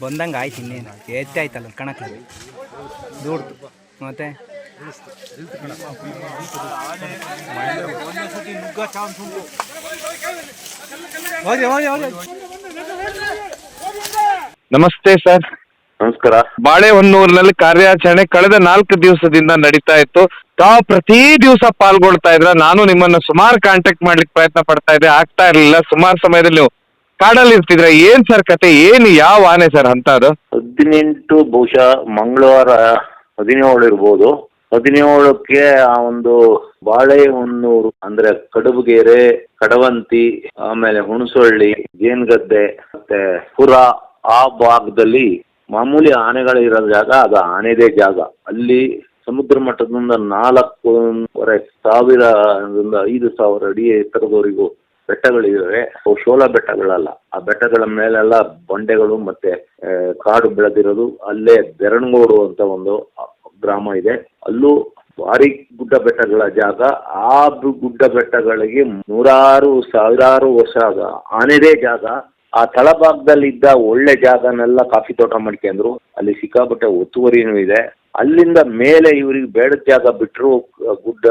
ಬಂದಂಗೆ ಆಯ್ತು, ಇನ್ನೇನು ಹೆಚ್ಚಾಯ್ತಲ್ಲ ಕಣಕ್ಕೆ ದೂಡ್ತು ಮತ್ತೆ ನಮಸ್ತೆ ಸರ್. ನಮಸ್ಕಾರ. ಬಾಳೆಹೊನ್ನೂರಿನಲ್ಲಿ ಕಾರ್ಯಾಚರಣೆ ಕಳೆದ 4 ದಿವಸದಿಂದ ನಡೀತಾ ಇತ್ತು. ತಾವು ಪ್ರತಿ ದಿವಸ ಪಾಲ್ಗೊಳ್ತಾ ಇದ್ರ. ನಾನು ನಿಮ್ಮನ್ನ ಸುಮಾರು ಕಾಂಟ್ಯಾಕ್ಟ್ ಮಾಡ್ಲಿಕ್ಕೆ ಪ್ರಯತ್ನ ಪಡ್ತಾ ಇದ್ದೆ, ಆಗ್ತಾ ಇರ್ಲಿಲ್ಲ. ಸುಮಾರು ಸಮಯದಲ್ಲಿ ನೀವು ಕಾಡಲ್ಲಿ ಇರ್ತಿದ್ರ. ಏನ್ ಸರ್ ಕತೆ, ಏನು ಯಾವ ಆನೆ ಸರ್ ಅಂತ? ಅದು 18 ಬಹುಶಃ ಮಂಗಳವಾರ 17 ಇರ್ಬೋದು. 17ಕ್ಕೆ ಆ ಒಂದು ಬಾಳೆಹೊನ್ನೂರು ಅಂದ್ರೆ ಕಡುಬುಗೆರೆ, ಕಡವಂತಿ, ಆಮೇಲೆ ಹುಣಸೊಳ್ಳಿ, ಜೇನ್ಗದ್ದೆ ಮತ್ತೆ ಪುರ ಆ ಭಾಗದಲ್ಲಿ ಮಾಮೂಲಿ ಆನೆಗಳು ಇರೋ ಜಾಗ, ಅದು ಆನೆದೇ ಜಾಗ. ಅಲ್ಲಿ ಸಮುದ್ರ ಮಟ್ಟದಿಂದ 4,500 ಅಡಿ ಎತ್ತರದವರೆಗೂ ಬೆಟ್ಟಗಳಿವೆ. ಶೋಲಾ ಬೆಟ್ಟಗಳಲ್ಲ, ಆ ಬೆಟ್ಟಗಳ ಮೇಲೆಲ್ಲ ಬಂಡೆಗಳು ಮತ್ತೆ ಕಾಡು ಬೆಳೆದಿರೋದು. ಅಲ್ಲೇ ಬೆರಣಗೋಡು ಅಂತ ಒಂದು ಗ್ರಾಮ ಇದೆ, ಅಲ್ಲೂ ಭಾರಿ ಗುಡ್ಡ ಬೆಟ್ಟಗಳ ಜಾಗ. ಆ ಗುಡ್ಡ ಬೆಟ್ಟಗಳಿಗೆ 100,000 ವರ್ಷ ಆನೆದೇ ಜಾಗ. ಆ ತಳಭಾಗದಲ್ಲಿದ್ದ ಒಳ್ಳೆ ಜಾಗನೆಲ್ಲ ಕಾಫಿ ತೋಟ ಮಾಡ್ಕೊಂಡ್ರು. ಅಲ್ಲಿ ಸಿಕ್ಕಾಪಟ್ಟೆ ಒತ್ತುವರಿನೂ ಇದೆ. ಅಲ್ಲಿಂದ ಮೇಲೆ ಇವ್ರಿಗೆ ಬೇಡದ ಜಾಗ ಬಿಟ್ಟರು, ಗುಡ್ಡ,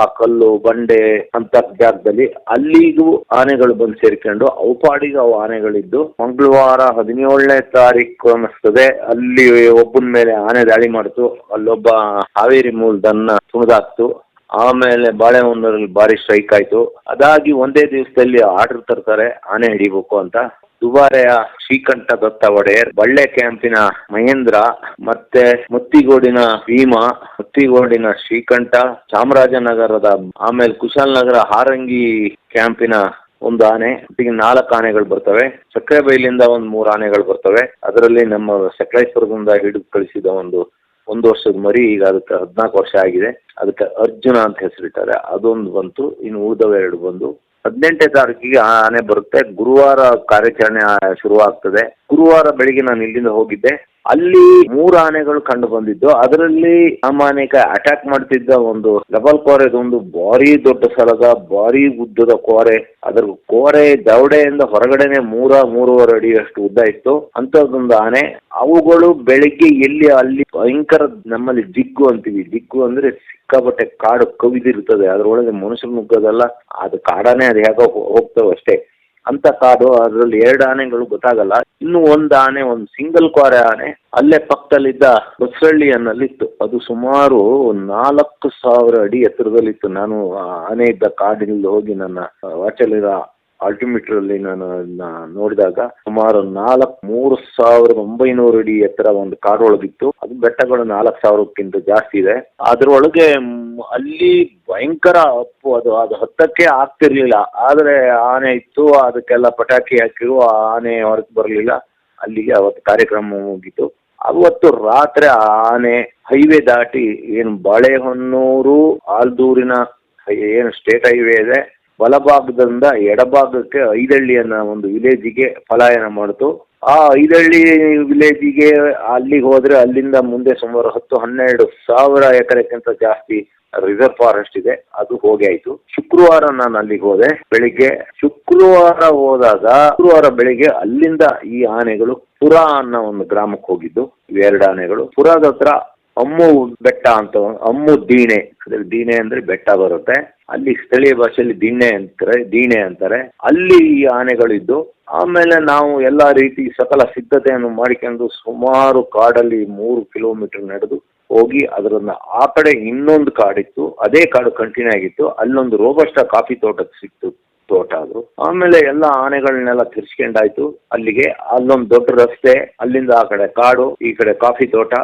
ಆ ಕಲ್ಲು ಬಂಡೆ ಅಂತ ಜಾಗದಲ್ಲಿ ಅಲ್ಲಿಗೂ ಆನೆಗಳು ಬಂದು ಸೇರ್ಕೊಂಡು ಅವು ಪಾಡಿಗೆ ಅವು ಆನೆಗಳಿದ್ದು. ಮಂಗಳವಾರ 17ನೇ ತಾರೀಕು ಅನ್ನಿಸ್ತದೆ, ಅಲ್ಲಿ ಒಬ್ಬನ ಮೇಲೆ ಆನೆ ದಾಳಿ ಮಾಡ್ತು. ಅಲ್ಲೊಬ್ಬ ಹಾವೇರಿ ಮೂಲದನ್ನ ತುಳಿದಾಕ್ತು. ಆಮೇಲೆ ಬಾಳೆಹೊನ್ನೂರಲ್ಲಿ ಭಾರಿ ಸ್ಟ್ರೈಕ್ ಆಯ್ತು. ಅದಾಗಿ ಒಂದೇ ದಿವಸದಲ್ಲಿ ಆರ್ಡರ್ ತರ್ತಾರೆ ಆನೆ ಹಿಡಿಬೇಕು ಅಂತ. ದುಬಾರೆಯ ಶ್ರೀಕಂಠ ದತ್ತ ಒಡೆಯರ್, ಬಳ್ಳೆ ಕ್ಯಾಂಪಿನ ಮಹೇಂದ್ರ, ಮತ್ತೆ ಮುತ್ತಿಗೋಡಿನ ಭೀಮಾ, ಮುತ್ತಿಗೋಡಿನ ಶ್ರೀಕಂಠ, ಚಾಮರಾಜನಗರದ, ಆಮೇಲೆ ಕುಶಾಲನಗರ ಹಾರಂಗಿ ಕ್ಯಾಂಪಿನ ಒಂದು ಆನೆ, ಒಟ್ಟಿಗೆ 4 ಆನೆಗಳು ಬರ್ತವೆ. ಸಕ್ಕರೆಬೈಲಿಂದ 3 ಆನೆಗಳು ಬರ್ತವೆ. ಅದರಲ್ಲಿ ನಮ್ಮ ಸಕಲೇಶ್ವರದಿಂದ ಹಿಡಿದು ಕಳಿಸಿದ ಒಂದು ವರ್ಷದ ಮರಿ, ಈಗ ಅದಕ್ಕೆ 14 ವರ್ಷ ಆಗಿದೆ. ಅದಕ್ಕೆ ಅರ್ಜುನ ಅಂತ ಹೆಸರಿಟ್ಟಾರೆ. ಅದೊಂದು ಬಂತು. ಇನ್ನು ಉಳಿದವ 2 ಬಂದು 18ನೇ ತಾರೀಕಿಗೆ ಆನೆ ಬರುತ್ತೆ. ಗುರುವಾರ ಕಾರ್ಯಾಚರಣೆ ಶುರುವಾಗ್ತದೆ. ಗುರುವಾರ ಬೆಳಿಗ್ಗೆ ನಾನು ಇಲ್ಲಿಂದ ಹೋಗಿದ್ದೆ. ಅಲ್ಲಿ 3 ಆನೆಗಳು ಕಂಡು ಬಂದಿದ್ದು. ಅದರಲ್ಲಿ ಸಾಮಾನ್ಯಕ ಅಟ್ಯಾಕ್ ಮಾಡ್ತಿದ್ದ ಒಂದು ಡಬಲ್ ಕೋರೆದೊಂದು ಭಾರಿ ದೊಡ್ಡ ಸಲಗ, ಭಾರಿ ಉದ್ದದ ಕೋರೆ. ಅದರ ಕೋರೆ ದವಡೆಯಿಂದ ಹೊರಗಡೆನೆ 3-3.5 ಅಡಿಯಷ್ಟು ಉದ್ದ ಇತ್ತು. ಅಂತದೊಂದು ಆನೆ. ಅವುಗಳು ಬೆಳಿಗ್ಗೆ ಅಲ್ಲಿ ಭಯಂಕರ, ನಮ್ಮಲ್ಲಿ ದಿಗ್ಗು ಅಂತೀವಿ. ದಿಗ್ಗು ಅಂದ್ರೆ ಸಿಕ್ಕಾಪಟ್ಟೆ ಕಾಡು ಕವಿದಿರ್ತದೆ, ಅದರೊಳಗೆ ಮನುಷ್ಯರು ನುಗ್ಗೋದಲ್ಲ, ಅದು ಕಾಡಾನೆ, ಅದು ಹೇಗೋ ಹೋಗ್ತವೆ ಅಷ್ಟೇ ಅಂತ ಕಾಡು. ಅದರಲ್ಲಿ 2 ಆನೆಗಳು ಗೊತ್ತಾಗಲ್ಲ. ಇನ್ನು ಒಂದು ಆನೆ, ಒಂದು ಸಿಂಗಲ್ ಕೋರೆ ಆನೆ ಅಲ್ಲೇ ಪಕ್ಕದಲ್ಲಿದ್ದ ಬಸವಳ್ಳಿಯನ್ನಲ್ಲಿತ್ತು. ಅದು ಸುಮಾರು 4,000 ಅಡಿ ಎತ್ತರದಲ್ಲಿತ್ತು. ನಾನು ಆನೆ ಇದ್ದ ಕಾಡಿನಲ್ಲಿ ಹೋಗಿ ನನ್ನ ವಾಚಲ್ಲಿರೋ ಆಲ್ಟಿಮೀಟರ್ ಅಲ್ಲಿ ನಾನು ನೋಡಿದಾಗ ಸುಮಾರು 3,900 ಅಡಿ ಎತ್ತರ ಒಂದು ಕಾಡೊಳಗಿತ್ತು. ಅದು ಬೆಟ್ಟಗಳು 4,000ಕ್ಕಿಂತ ಜಾಸ್ತಿ ಇದೆ. ಅದ್ರೊಳಗೆ ಅಲ್ಲಿ ಭಯಂಕರ ಅಪ್ಪು, ಅದು ಹತ್ತಕ್ಕೆ ಆಗ್ತಿರ್ಲಿಲ್ಲ. ಆದ್ರೆ ಆನೆ ಇತ್ತು, ಅದಕ್ಕೆಲ್ಲ ಪಟಾಕಿ ಹಾಕಿರು. ಆನೆ ಹೊರಗೆ ಬರಲಿಲ್ಲ. ಅಲ್ಲಿಗೆ ಅವತ್ತು ಕಾರ್ಯಕ್ರಮ ಮುಗೀತು. ಅವತ್ತು ರಾತ್ರಿ ಆನೆ ಹೈವೇ ದಾಟಿ ಏನು ಬಾಳೆಹೊನ್ನೂರು ಆಲ್ದೂರಿನ ಏನು ಸ್ಟೇಟ್ ಹೈವೇ ಇದೆ, ಬಲಭಾಗದಿಂದ ಎಡಭಾಗಕ್ಕೆ ಐದಳ್ಳಿ ಅನ್ನೋ ಒಂದು ವಿಲೇಜಿಗೆ ಪಲಾಯನ ಮಾಡಿತು. ಆ ಐದಳ್ಳಿ ವಿಲೇಜಿಗೆ ಅಲ್ಲಿಗೆ ಹೋದ್ರೆ ಅಲ್ಲಿಂದ ಮುಂದೆ ಸುಮಾರು 10-12 ಸಾವಿರ ಎಕರೆಕ್ಕಿಂತ ಜಾಸ್ತಿ ರಿಸರ್ವ್ ಫಾರೆಸ್ಟ್ ಇದೆ. ಅದು ಹೋಗಿ ಆಯ್ತು. ಶುಕ್ರವಾರ ನಾನು ಅಲ್ಲಿಗೆ ಹೋದೆ ಬೆಳಿಗ್ಗೆ. ಶುಕ್ರವಾರ ಬೆಳಿಗ್ಗೆ ಅಲ್ಲಿಂದ ಈ ಆನೆಗಳು ಪುರ ಅನ್ನೋ ಒಂದು ಗ್ರಾಮಕ್ಕೆ ಹೋಗಿದ್ದು. 2 ಆನೆಗಳು ಪುರದ ಹತ್ರ ಅಮ್ಮು ಬೆಟ್ಟ ಅಂತ, ಅಮ್ಮು ದೀಣೆ, ಅದ್ರ ದೀಣೆ ಅಂದ್ರೆ ಬೆಟ್ಟ ಬರುತ್ತೆ. ಅಲ್ಲಿ ಸ್ಥಳೀಯ ಭಾಷೆಯಲ್ಲಿ ದೀಣೆ ಅಂತಾರೆ. ಅಲ್ಲಿ ಈ ಆನೆಗಳಿದ್ದು. ಆಮೇಲೆ ನಾವು ಎಲ್ಲಾ ರೀತಿ ಸಕಲ ಸಿದ್ಧತೆಯನ್ನು ಮಾಡಿಕೊಂಡು ಸುಮಾರು ಕಾಡಲ್ಲಿ 3 ಕಿಲೋಮೀಟರ್ ನಡೆದು ಹೋಗಿ ಅದರನ್ನ ಆ ಕಡೆ ಇನ್ನೊಂದು ಕಾಡಿತ್ತು. ಅದೇ ಕಾಡು ಕಂಟಿನ್ಯೂ ಆಗಿತ್ತು. ಅಲ್ಲೊಂದು ರೋಬಸ್ಟ ಕಾಫಿ ತೋಟಕ್ಕೆ ಸಿಕ್ತು, ತೋಟ ಅದು. ಆಮೇಲೆ ಎಲ್ಲ ಆನೆಗಳನ್ನೆಲ್ಲ ತಿರ್ಸ್ಕೊಂಡಾಯ್ತು. ಅಲ್ಲಿಗೆ ಅಲ್ಲೊಂದು ದೊಡ್ಡ ರಸ್ತೆ, ಅಲ್ಲಿಂದ ಆ ಕಡೆ ಕಾಡು, ಈ ಕಡೆ ಕಾಫಿ ತೋಟ.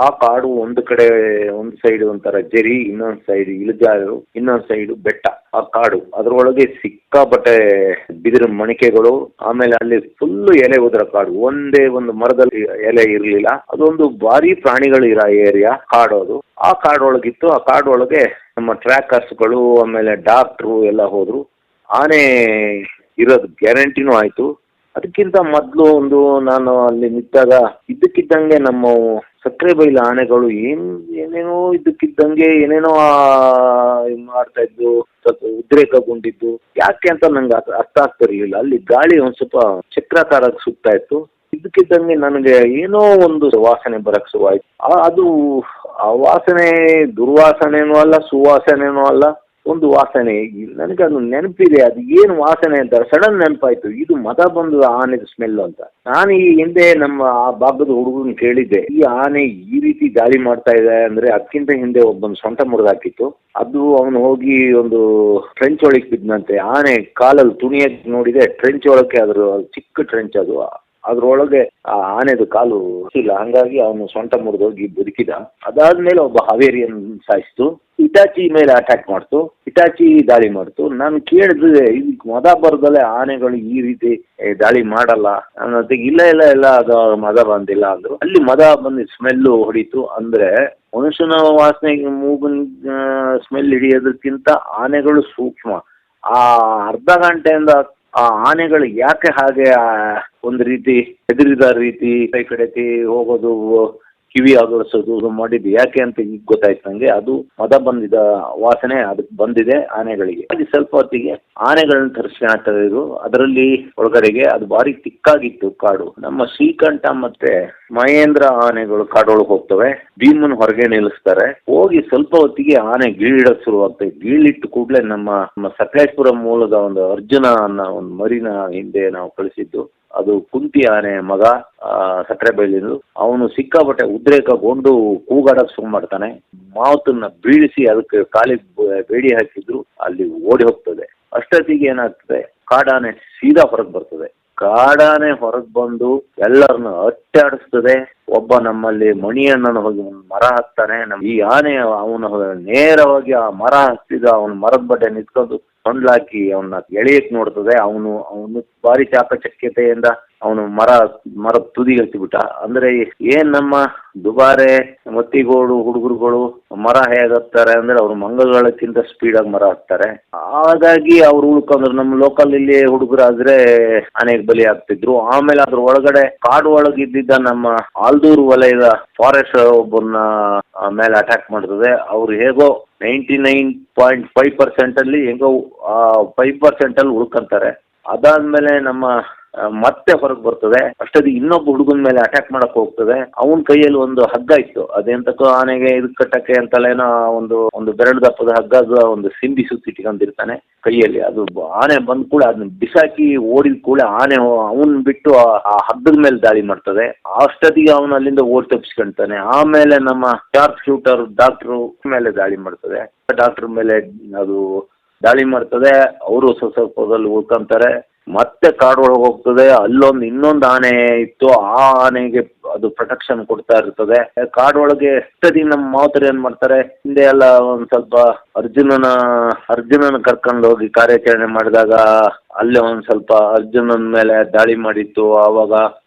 ಆ ಕಾಡು ಒಂದು ಕಡೆ, ಒಂದು ಸೈಡ್ ಒಂಥರ ಜರಿ, ಇನ್ನೊಂದು ಸೈಡ್ ಇಳಿಜಾರು, ಇನ್ನೊಂದು ಸೈಡ್ ಬೆಟ್ಟ. ಆ ಕಾಡು ಅದರೊಳಗೆ ಸಿಕ್ಕಾಪಟ್ಟೆ ಬಿದಿರು ಮಣಿಕೆಗಳು. ಆಮೇಲೆ ಅಲ್ಲಿ ಫುಲ್ ಎಲೆ ಉದ್ರ ಕಾಡು, ಒಂದೇ ಒಂದು ಮರದಲ್ಲಿ ಎಲೆ ಇರ್ಲಿಲ್ಲ. ಅದೊಂದು ಭಾರಿ ಪ್ರಾಣಿಗಳು ಇರೋ ಏರಿಯಾ ಕಾಡು ಅದು. ಆ ಕಾಡೊಳಗಿತ್ತು. ಆ ಕಾಡೊಳಗೆ ನಮ್ಮ ಟ್ರ್ಯಾಕರ್ಸ್ಗಳು, ಆಮೇಲೆ ಡಾಕ್ಟ್ರು ಎಲ್ಲ ಹೋದ್ರು. ಆನೆ ಇರೋದು ಗ್ಯಾರಂಟಿನೂ ಆಯ್ತು. ಅದಕ್ಕಿಂತ ಮೊದಲು ನಾನು ಅಲ್ಲಿ ನಿಂತಾಗ ಇದ್ದಕ್ಕಿದ್ದಂಗೆ ನಮ್ಮ ಸಕ್ಕರೆಬೈಲು ಆನೆಗಳು ಏನೇನೋ ಇದ್ದಕ್ಕಿದ್ದಂಗೆ ಏನೇನೋ ಮಾಡ್ತಾ ಇದ್ದು. ಸ್ವಲ್ಪ ಉದ್ರೇಕಗೊಂಡಿದ್ದು ಯಾಕೆ ಅಂತ ನಂಗೆ ಅರ್ಥ ಆಗ್ತಿರ್ಲಿಲ್ಲ. ಅಲ್ಲಿ ಗಾಳಿ ಒಂದ್ ಸ್ವಲ್ಪ ಚಕ್ರಾಕಾರ ಸುತ್ತಾ ಇತ್ತು. ಇದಕ್ಕಿದ್ದಂಗೆ ನನಗೆ ಏನೋ ಒಂದು ವಾಸನೆ ಬರಕ್ ಶುರುವಾಯ್ತು. ಅದು ಆ ವಾಸನೆ ದುರ್ವಾಸನೆನೂ ಅಲ್ಲ, ಸುವಾಸನೆನೂ ಅಲ್ಲ, ಒಂದು ವಾಸನೆ. ನನಗೆ ಅದು ನೆನಪಿದೆ, ಅದು ಏನು ವಾಸನೆ ಅಂತ ಸಡನ್ ನೆನಪಾಯ್ತು. ಇದು ಮದ ಬಂದು ಆನೆದು ಸ್ಮೆಲ್ ಅಂತ. ನಾನು ಈ ಹಿಂದೆ ನಮ್ಮ ಆ ಭಾಗದ ಹುಡುಗನ ಕೇಳಿದ್ದೆ, ಈ ಆನೆ ಈ ರೀತಿ ದಾಳಿ ಮಾಡ್ತಾ ಇದೆ ಅಂದ್ರೆ ಅದಕ್ಕಿಂತ ಹಿಂದೆ ಒಬ್ಬನ ಸೊಂಟ ಮುರಿದಾಕಿತ್ತು. ಅದು ಅವನು ಹೋಗಿ ಒಂದು ಟ್ರೆಂಚ್ ಒಳಗೆ ಬಿದ್ದಂತೆ. ಆನೆ ಕಾಲಲ್ಲಿ ತುಣಿಯಕ್ಕೆ ನೋಡಿದೆ, ಟ್ರೆಂಚ್ ಒಳಕ್ಕೆ, ಅದ್ರ ಚಿಕ್ಕ ಟ್ರೆಂಚ್ ಅದು, ಅದ್ರೊಳಗೆ ಆ ಆನೆದು ಕಾಲು ಇಲ್ಲ. ಹಂಗಾಗಿ ಅವನು ಸೊಂಟ ಮುರಿದೋಗಿ ಬದುಕಿದ. ಅದಾದ್ಮೇಲೆ ಒಬ್ಬ ಹಾವೇರಿಯನ್ ಸಾಯಿಸ್ತು, ಇಟಾಚಿ ಮೇಲೆ ಅಟ್ಯಾಕ್ ಮಾಡ್ತು, ಇಟಾಚಿ ದಾಳಿ ಮಾಡ್ತು. ನಾನು ಕೇಳಿದ್ರೆ ಇದು ಮದ ಬರದಲ್ಲೇ ಆನೆಗಳು ಈ ರೀತಿ ದಾಳಿ ಮಾಡಲ್ಲ ಅನ್ನೋದಕ್ಕೆ ಇಲ್ಲ ಇಲ್ಲ ಇಲ್ಲ ಅದು ಮದ ಬಂದಿಲ್ಲ ಅಂದ್ರು. ಅಲ್ಲಿ ಮದ ಬಂದು ಸ್ಮೆಲ್ಲು ಹೊಡಿತು. ಅಂದ್ರೆ ಮನುಷ್ಯನ ವಾಸನೆಗೆ ಮೂಗಿನ ಸ್ಮೆಲ್ ಹಿಡಿಯೋದಕ್ಕಿಂತ ಆನೆಗಳು ಸೂಕ್ಷ್ಮ. ಆ ಅರ್ಧ ಗಂಟೆಯಿಂದ ಆ ಆನೆಗಳು ಯಾಕೆ ಹಾಗೆ ಒಂದು ರೀತಿ ಹೆದರಿದ ರೀತಿ ಕೈ ಕಡೆತಿ ಹೋಗೋದು, ಕಿವಿ ಅಗಲಿಸೋದು ಮಾಡಿದ್ದು ಯಾಕೆ ಅಂತ ಈಗ ಗೊತ್ತಾಯ್ತು ನಂಗೆ. ಅದು ಮದ ಬಂದಿದ್ದ ವಾಸನೆ ಅದಕ್ಕೆ ಬಂದಿದೆ ಆನೆಗಳಿಗೆ. ಅಲ್ಲಿ ಸ್ವಲ್ಪ ಹೊತ್ತಿಗೆ ಆನೆಗಳನ್ನ ತರಿಸ್ಕೊಂತ ಇದ್ರು. ಅದರಲ್ಲಿ ಒಳಗಡೆಗೆ ಅದು ಭಾರಿ ತಿಕ್ಕಾಗಿತ್ತು ಕಾಡು. ನಮ್ಮ ಶ್ರೀಕಂಠ ಮತ್ತೆ ಮಹೇಂದ್ರ ಆನೆಗಳು ಕಾಡೊಳಗೆ ಹೋಗ್ತವೆ, ಭೀಮನ್ ಹೊರಗೆ ನಿಲ್ಲಿಸ್ತಾರೆ. ಹೋಗಿ ಸ್ವಲ್ಪ ಹೊತ್ತಿಗೆ ಆನೆ ಗೀಳಿಡಕ್ ಶುರುವಾಗ್ತದೆ. ಗೀಳಿಟ್ಟು ಕೂಡಲೇ ನಮ್ಮ ಸಕಲೇಶ್ಪುರ ಮೂಲದ ಒಂದು ಅರ್ಜುನ ಅನ್ನೋ ಒಂದು ಮರಿನ ಹಿಂದೆ ನಾವು ಕಳಿಸಿದ್ದು, ಅದು ಕುಂತಿ ಆನೆ ಮಗ, ಸಕ್ಕರೆ ಬೈಲಿಂದು. ಅವನು ಸಿಕ್ಕಾಪಟ್ಟೆ ಉದ್ರೇಕಗೊಂಡು ಕೂಗಾಡಕ್ ಶುರು ಮಾಡ್ತಾನೆ. ಮಾವತನ್ನ ಬೀಳಿಸಿ ಅದಕ್ಕೆ ಕಾಲಿಗೆ ಬೇಡಿ ಹಾಕಿದ್ರು ಅಲ್ಲಿ ಓಡಿ ಹೋಗ್ತದೆ. ಅಷ್ಟೊತ್ತಿಗೆ ಏನಾಗ್ತದೆ, ಕಾಡಾನೆ ಸೀದಾ ಹೊರಗೆ ಬರ್ತದೆ. ಕಾಡಾನೆ ಹೊರಗೆ ಬಂದು ಎಲ್ಲರನ್ನ ಅಟ್ಟಾಡಿಸ್ತದೆ. ಒಬ್ಬ ನಮ್ಮಲ್ಲಿ ಮಣಿಯಣ್ಣನ ಹೋಗಿ ಮರ ಹತ್ತಾನೆ. ಈ ಆನೆ ಅವನು ನೇರವಾಗಿ ಆ ಮರ ಹತ್ತಿದ ಅವನ ಮರದ ಬಡ್ಡೆ ನಿಂತ್ಕೊಂಡು ಹೊಂಡ್ಲಾಕಿ ಅವನ್ನ ಎಳೆಯಕ್ ನೋಡ್ತದೆ. ಅವನು ಭಾರಿ ಚಾಕಚಕ್ಯತೆಯಿಂದ ಅವನು ಮರದ ತುದಿ ಹತ್ತಿಬಿಟ್ಟ. ಅಂದ್ರೆ ಏನ್ ನಮ್ಮ ದುಬಾರೆ ಮತ್ತಿಗೋಡು ಹುಡುಗರುಗಳು ಮರ ಹೇಗತ್ತಾರೆ ಅಂದ್ರೆ ಅವ್ರು ಮಂಗಗಳಕ್ಕಿಂತ ಸ್ಪೀಡಾಗಿ ಮರ ಹತ್ತಾರೆ. ಹಾಗಾಗಿ ಅವ್ರು ಉಳ್ಕೊಂಡ್ರು. ನಮ್ಮ ಲೋಕಲ್ ಇಲ್ಲಿ ಹುಡುಗರಾದ್ರೆ ಆನೆಗೆ ಬಲಿ ಆಗ್ತಿದ್ರು. ಆಮೇಲೆ ಅದ್ರ ಒಳಗಡೆ ಕಾಡು ಒಳಗಿದ್ದ ನಮ್ಮ ಆಲ್ದೂರು ವಲಯದ ಫಾರೆಸ್ಟ್ ಒಬ್ಬನ ಮೇಲೆ ಅಟ್ಯಾಕ್ ಮಾಡ್ತದೆ. ಅವ್ರು ಹೇಗೋ 99.5% ಅಲ್ಲಿ ಹೆಂಗೋ 5% ಅಲ್ಲಿ ಉಳ್ಕೊಂತಾರೆ. ಅದಾದ್ಮೇಲೆ ನಮ್ಮ ಮತ್ತೆ ಹೊರಗೆ ಬರ್ತದೆ. ಅಷ್ಟೊತ್ತಿಗೆ ಇನ್ನೊಬ್ಬ ಹುಡುಗನ ಮೇಲೆ ಅಟ್ಯಾಕ್ ಮಾಡಕ್ ಹೋಗ್ತದೆ. ಅವನ ಕೈಯಲ್ಲಿ ಒಂದು ಹಗ್ಗ ಇತ್ತು. ಅದೆಂತಕ್ಕೋ ಆನೆಗೆ ಇದಕ್ ಕಟ್ಟಕ್ಕೆ ಅಂತಲೇನೋ ಒಂದು ಬೆರಳು ದಪ್ಪದ ಹಗ್ಗದ ಒಂದು ಸಿಂಬಿ ಸುತ್ತಿಟ್ಕೊಂಡಿರ್ತಾನೆ ಕೈಯಲ್ಲಿ. ಅದು ಆನೆ ಬಂದ್ ಕೂಡ ಅದನ್ನ ಬಿಸಾಕಿ ಓಡಿದ ಕೂಡ ಆನೆ ಅವನ್ ಬಿಟ್ಟು ಆ ಹಗ್ಗದ ಮೇಲೆ ದಾಳಿ ಮಾಡ್ತದೆ. ಅಷ್ಟೊತ್ತಿಗೆ ಅವನು ಅಲ್ಲಿಂದ ಓಡಿ ತಪ್ಪಿಸ್ಕೊಳ್ತಾನೆ. ಆಮೇಲೆ ನಮ್ಮ ಶಾರ್ಪ್ ಶೂಟರ್ ಡಾಕ್ಟ್ರು ಮೇಲೆ ದಾಳಿ ಮಾಡ್ತದೆ. ಡಾಕ್ಟರ್ ಮೇಲೆ ಅದು ದಾಳಿ ಮಾಡ್ತದೆ. ಅವರು ಸ್ವಲ್ಪದಲ್ಲಿ ಉಳ್ಕೊಂತಾರೆ. ಮತ್ತೆ ಕಾಡೊಳಗೆ ಹೋಗ್ತದೆ. ಇನ್ನೊಂದು ಆನೆ ಇತ್ತು. ಆ ಆನೆಗೆ ಅದು ಪ್ರೊಟೆಕ್ಷನ್ ಕೊಡ್ತಾ ಇರ್ತದೆ. ಕಾಡೊಳಗೆ ಎಷ್ಟದಿ ನಮ್ಮ ಮಾವತರು ಏನ್ ಮಾಡ್ತಾರೆ, ಹಿಂದೆ ಎಲ್ಲ ಒಂದ್ ಸ್ವಲ್ಪ ಅರ್ಜುನನ ಕರ್ಕೊಂಡು ಹೋಗಿ ಕಾರ್ಯಾಚರಣೆ ಮಾಡಿದಾಗ ಅಲ್ಲೇ ಒಂದ್ ಸ್ವಲ್ಪ ಅರ್ಜುನನ ಮೇಲೆ ದಾಳಿ ಮಾಡಿತ್ತು. ಆವಾಗ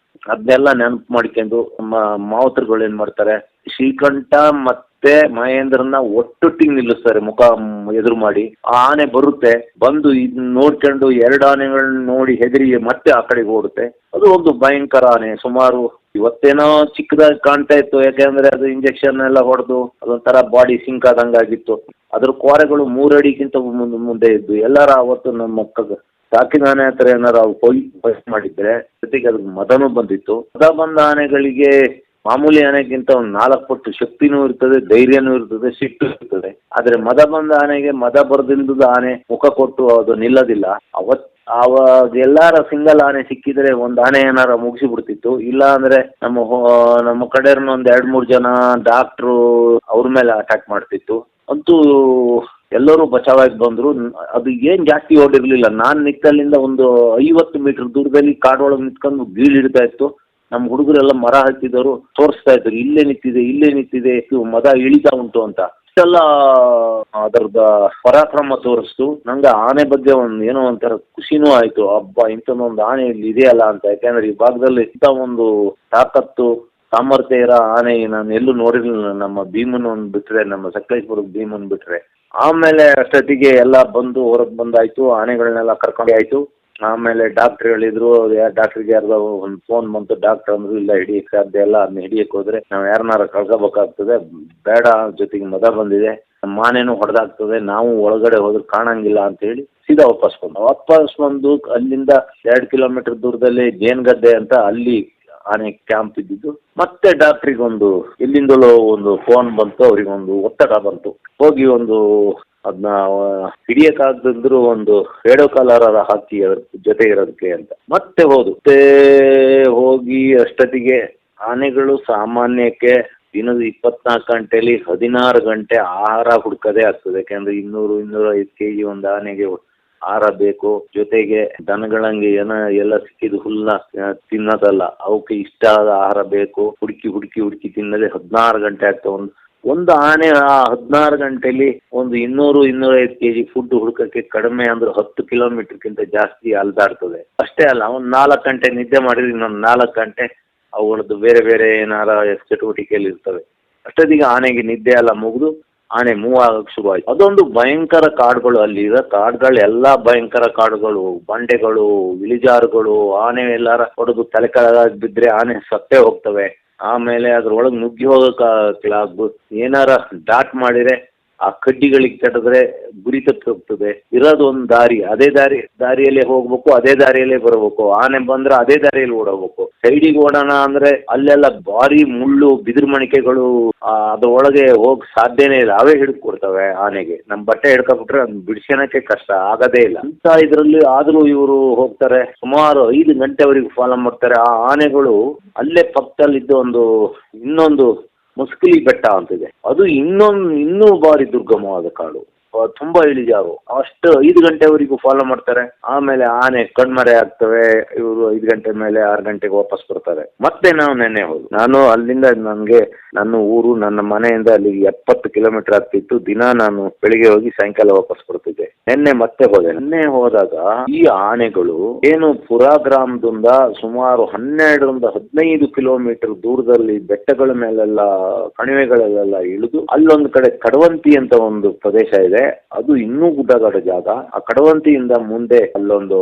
ಅದನ್ನೆಲ್ಲ ನೆನಪು ಮಾಡ್ಕೊಂಡು ನಮ್ಮ ಮಾವತರುಗಳು ಏನ್ ಮಾಡ್ತಾರೆ, ಶ್ರೀಕಂಠ ಮತ್ತೆ ಮಹೇಂದ್ರನ ಒಟ್ಟೊಟ್ಟಿಗೆ ನಿಲ್ಲಿಸ್ತಾರೆ, ಮುಖ ಎದುರು ಮಾಡಿ. ಆ ಆನೆ ಬರುತ್ತೆ, ಬಂದು ಇದನ್ನ ನೋಡ್ಕೊಂಡು ಎರಡು ಆನೆಗಳನ್ನ ನೋಡಿ ಹೆದರಿ ಮತ್ತೆ ಆ ಕಡೆಗೆ ಓಡುತ್ತೆ. ಅದು ಒಂದು ಭಯಂಕರ ಆನೆ. ಸುಮಾರು ಇವತ್ತೇನೋ ಚಿಕ್ಕದಾಗಿ ಕಾಣ್ತಾ ಇತ್ತು, ಯಾಕೆಂದ್ರೆ ಅದು ಇಂಜೆಕ್ಷನ್ ಎಲ್ಲ ಹೊಡೆದು ಅದೊಂಥರ ಬಾಡಿ ಸಿಂಕ್ ಆದಂಗಾಗಿತ್ತು. ಅದ್ರ ಕೋರೆಗಳು 3 ಅಡಿಗಿಂತ ಮುಂದೆ ಇದ್ದು. ಎಲ್ಲಾರ ಅವತ್ತು ನಮ್ಮ ಮಕ್ಕಳು ಸಾಕಿನ ಆನೆ ಹತ್ರ ಏನಾರು ಫೈಟ್ ಮಾಡಿದ್ರೆ ಜೊತೆಗೆ ಅದಕ್ಕೆ ಮದನೂ ಬಂದಿತ್ತು. ಮದ ಬಂದ ಆನೆಗಳಿಗೆ ಮಾಮೂಲಿ ಆನೆಗಿಂತ ಒಂದು 4 ಪಟ್ಟು ಶಕ್ತಿನೂ ಇರ್ತದೆ, ಧೈರ್ಯನೂ ಇರ್ತದೆ, ಸಿಟ್ಟು ಇರ್ತದೆ. ಆದ್ರೆ ಮದ ಬಂದ ಆನೆಗೆ ಮದ ಬರದಿಲ್ಲದ ಆನೆ ಮುಖ ಕೊಟ್ಟು ಅದು ನಿಲ್ಲೋದಿಲ್ಲ. ಅವಾಗ ಎಲ್ಲಾರ ಸಿಂಗಲ್ ಆನೆ ಸಿಕ್ಕಿದ್ರೆ ಒಂದು ಆನೆ ಏನಾರ ಮುಗಿಸಿ ಬಿಡ್ತಿತ್ತು. ಇಲ್ಲ ಅಂದ್ರೆ ನಮ್ಮ ಕಡೆಯವ್ರನ್ನ ಒಂದ್ 2-3 ಜನ ಡಾಕ್ಟ್ರು ಅವ್ರ ಮೇಲೆ ಅಟ್ಯಾಕ್ ಮಾಡ್ತಿತ್ತು. ಅಂತೂ ಎಲ್ಲರೂ ಬಚಾವಾಗಿ ಬಂದ್ರು. ಅದು ಏನ್ ಜಾಸ್ತಿ ಓಡಿರ್ಲಿಲ್ಲ. ನಾನ್ ನಿಕ್ಕಲ್ಲಿಂದ ಒಂದು 50 ಮೀಟರ್ ದೂರದಲ್ಲಿ ಕಾಡೊಳಗೆ ನಿಂತ್ಕೊಂಡು ಬೀಳಿಡ್ತಾ ಇತ್ತು. ನಮ್ಮ ಹುಡುಗರೆಲ್ಲ ಮರ ಹತ್ತಿದವರು ತೋರಿಸ್ತಾ ಇದ್ರು, ಇಲ್ಲೇ ನಿಂತಿದೆ ಮದ ಇಳಿತಾ ಉಂಟು ಅಂತ. ಇಷ್ಟೆಲ್ಲ ಅದರದ ಪರಾಕ್ರಮ ತೋರಿಸ್ತು. ನಂಗೆ ಆನೆ ಬಗ್ಗೆ ಏನೋ ಒಂಥರ ಖುಷಿನೂ ಆಯ್ತು. ಹಬ್ಬ, ಇಂಥದ್ದೊಂದು ಆನೆ ಇಲ್ಲಿ ಇದೆಯಲ್ಲ ಅಂತ. ಯಾಕಂದ್ರೆ ಈ ಭಾಗದಲ್ಲಿ ಇಂಥ ಒಂದು ತಾಕತ್ತು ಸಾಮರ್ಥ್ಯ ಇರೋ ಆನೆ ನಾನು ಎಲ್ಲೂ ನೋಡಿರ್ಲಿಲ್ಲ. ನಮ್ಮ ಭೀಮನ್ ಬಿಟ್ರೆ, ನಮ್ಮ ಸಕಲೇಶ್ಪುರದ ಭೀಮನ್ ಬಿಟ್ರೆ. ಆಮೇಲೆ ಅಷ್ಟೊತ್ತಿಗೆ ಎಲ್ಲ ಬಂದು ಹೊರಗೆ ಬಂದಾಯ್ತು. ಆನೆಗಳನ್ನೆಲ್ಲ ಕರ್ಕೊಂಡು ಆಯ್ತು. ಆಮೇಲೆ ಡಾಕ್ಟರ್ ಹೇಳಿದ್ರು, ಡಾಕ್ಟರ್ಗೆ ಯಾರ್ದೋ ಒಂದು ಫೋನ್ ಬಂತು. ಡಾಕ್ಟರ್ ಅಂದ್ರು ಇಲ್ಲ ಹಿಡಿಯಕ್ಕೆ ಸಾಧ್ಯ ಇಲ್ಲ, ಅದನ್ನ ಹಿಡಿಯಕ್ಕೆ ಹೋದ್ರೆ ನಾವು ಯಾರನ್ನಾರ ಕಳ್ಕೋಬೇಕಾಗ್ತದೆ, ಬೇಡ, ಜೊತೆಗೆ ಮದ ಬಂದಿದೆ, ಮಾನೇನು ಹೊಡೆದಾಗ್ತದೆ, ನಾವು ಒಳಗಡೆ ಹೋದ್ರೆ ಕಾಣಂಗಿಲ್ಲ ಅಂತ ಹೇಳಿ ಸೀದಾ ವಾಪಸ್ ಬಂದು ಅಲ್ಲಿಂದ 2 ಕಿಲೋಮೀಟರ್ ದೂರದಲ್ಲಿ ಜೇನ್ಗದ್ದೆ ಅಂತ ಅಲ್ಲಿ ಆನೆ ಕ್ಯಾಂಪ್ ಇದ್ದಿದ್ದು. ಮತ್ತೆ ಡಾಕ್ಟ್ರಿಗೊಂದು ಎಲ್ಲಿಂದಲೋ ಒಂದು ಫೋನ್ ಬಂತು, ಅವರಿಗೊಂದು ಒತ್ತಡ ಬಂತು, ಹೋಗಿ ಒಂದು ಅದನ್ನ ಹಿಡಿಯಕ್ಕಾಗದಿದ್ರು ಒಂದು ರೇಡಿಯೋ ಕಾಲರ್ ಹಾಕಿ ಅದ್ರ ಜೊತೆ ಇರೋದಕ್ಕೆ ಅಂತ ಮತ್ತೆ ಹೋಗಿ ಅಷ್ಟೊತ್ತಿಗೆ ಆನೆಗಳು ಸಾಮಾನ್ಯಕ್ಕೆ ದಿನದ 24 ಗಂಟೆಯಲ್ಲಿ 16 ಗಂಟೆ ಆಹಾರ ಹುಡ್ಕದೇ ಆಗ್ತದೆ. ಯಾಕಂದ್ರೆ 200-205 kg ಒಂದು ಆನೆಗೆ ಆಹಾರ ಬೇಕು. ಜೊತೆಗೆ ದನಗಳಂಗೆ ಎಲ್ಲ ಸಿಕ್ಕಿದ ಹುಲ್ಲ ತಿನ್ನೋದಲ್ಲ, ಅವಕ್ಕೆ ಇಷ್ಟ ಆದ ಆಹಾರ ಬೇಕು. ಹುಡುಕಿ ತಿನ್ನದೆ 16 ಗಂಟೆ ಆಗ್ತವೆ. ಒಂದು ಆನೆ ಆ 16 ಗಂಟೆಯಲ್ಲಿ ಒಂದು 200-205 kg ಫುಡ್ ಹುಡುಕಕ್ಕೆ ಕಡಿಮೆ ಅಂದ್ರೆ 10 ಕಿಲೋಮೀಟರ್ಗಿಂತ ಜಾಸ್ತಿ ಅಲ್ದಾಡ್ತದೆ. ಅಷ್ಟೇ ಅಲ್ಲ, ಒಂದು 4 ಗಂಟೆ ನಿದ್ದೆ ಮಾಡಿದ್ರೆ ಇನ್ನೊಂದು 4 ಗಂಟೆ ಅವುಗಳದ್ದು ಬೇರೆ ಏನಾರ ಚಟುವಟಿಕೆಯಲ್ಲಿ ಇರ್ತವೆ. ಅಷ್ಟೊತ್ತಿಗೆ ಆನೆಗೆ ನಿದ್ದೆ ಎಲ್ಲ ಮುಗಿದು ಆನೆ ಮೂವ್ ಆಗಕ್ಕೆ ಶುರು ಆಯ್ತು. ಅದೊಂದು ಭಯಂಕರ ಕಾಡುಗಳು, ಅಲ್ಲಿ ಇರೋ ಕಾಡುಗಳು ಎಲ್ಲ ಭಯಂಕರ ಕಾಡುಗಳು, ಬಂಡೆಗಳು, ಇಳಿಜಾರುಗಳು. ಆನೆ ಎಲ್ಲಾರ ಹೊಡೆದು ತಲೆ ಕೆಳಗಾಗಿ ಬಿದ್ರೆ ಆನೆ ಸತ್ತೇ ಹೋಗ್ತವೆ. ಆಮೇಲೆ ಅದ್ರೊಳಗೆ ನುಗ್ಗಿ ಹೋಗಕ್ಕಾಗ್ಬೋದು, ಏನಾರ ಡಾಟ್ ಮಾಡಿದ್ರೆ ಆ ಕಡ್ಡಿಗಳಿಗೆ ತಟ್ಟಿದ್ರೆ ಗುರಿ ತಪ್ಪಿ ಹೋಗ್ತದೆ. ಇರೋದು ಒಂದು ದಾರಿ, ಅದೇ ದಾರಿಯಲ್ಲೇ ಹೋಗ್ಬೇಕು, ಅದೇ ದಾರಿಯಲ್ಲೇ ಬರಬೇಕು. ಆನೆ ಬಂದ್ರೆ ಅದೇ ದಾರಿಯಲ್ಲಿ ಓಡಬೇಕು. ಸೈಡಿಗೆ ಓಡೋಣ ಅಂದ್ರೆ ಅಲ್ಲೆಲ್ಲ ಭಾರಿ ಮುಳ್ಳು, ಬಿದಿರು ಮಣಿಕೆಗಳು, ಅದ್ರೊಳಗೆ ಹೋಗ್ ಸಾಧ್ಯನೇ ಇಲ್ಲ. ಅವೇ ಹಿಡ್ಕೊಡ್ತವೆ ಆನೆಗೆ. ನಮ್ ಬಟ್ಟೆ ಹಿಡ್ಕೊಬಿಟ್ರೆ ಅದ್ ಬಿಡ್ಸ್ಕೊಳಕ್ಕೆ ಕಷ್ಟ, ಆಗದೇ ಇಲ್ಲ ಅಂತ ಇದ್ರಲ್ಲಿ. ಆದ್ರೂ ಇವರು ಹೋಗ್ತಾರೆ, ಸುಮಾರು 5 ಗಂಟೆವರೆಗೂ ಫಾಲೋ ಮಾಡ್ತಾರೆ. ಆ ಆನೆಗಳು ಅಲ್ಲೇ ಪಕ್ಕದಲ್ಲಿದ್ದು ಇನ್ನೊಂದು ಮುಸ್ಕಿಲಿ ಬೆಟ್ಟ ಅಂತಿದೆ, ಅದು ಇನ್ನೂ ಭಾರಿ ದುರ್ಗಮವಾದ ಕಾಡು, ತುಂಬಾ ಇಳಿಜಾರು. ಅಷ್ಟು 5 ಗಂಟೆವರೆಗೂ ಫಾಲೋ ಮಾಡ್ತಾರೆ. ಆಮೇಲೆ ಆನೆ ಕಣ್ಮರೆ ಆಗ್ತವೆ. ಇವರು 5 ಗಂಟೆ ಮೇಲೆ 6 ಗಂಟೆಗೆ ವಾಪಸ್ ಬರ್ತಾರೆ. ಮತ್ತೆ ನಾವು ನೆನ್ನೆ ನಾನು ಅಲ್ಲಿಂದ ನನ್ನ ಊರು, ನನ್ನ ಮನೆಯಿಂದ ಅಲ್ಲಿಗೆ 70 ಕಿಲೋಮೀಟರ್ ಆಗ್ತಿತ್ತು. ದಿನ ನಾನು ಬೆಳಿಗ್ಗೆ ಹೋಗಿ ಸಾಯಂಕಾಲ ವಾಪಸ್ ಬರ್ತಿದ್ದೆ. ನೆನ್ನೆ ಮತ್ತೆ ಹೋದೆ. ನೆನ್ನೆ ಹೋದಾಗ ಈ ಆನೆಗಳು ಏನು ಪುರಾ ಗ್ರಾಮದಿಂದ ಸುಮಾರು 12-15 ಕಿಲೋಮೀಟರ್ ದೂರದಲ್ಲಿ ಬೆಟ್ಟಗಳ ಮೇಲೆಲ್ಲ ಕಣಿವೆಗಳಲ್ಲೆಲ್ಲ ಇಳಿದು ಅಲ್ಲೊಂದು ಕಡೆ ಕಡವಂತಿ ಅಂತ ಒಂದು ಪ್ರದೇಶ ಇದೆ. ಅದು ಇನ್ನೂ ಗುಡ್ಡಗಾಡು ಜಾಗ. ಆ ಕಡವಂತಿಯಿಂದ ಮುಂದೆ ಅಲ್ಲೊಂದು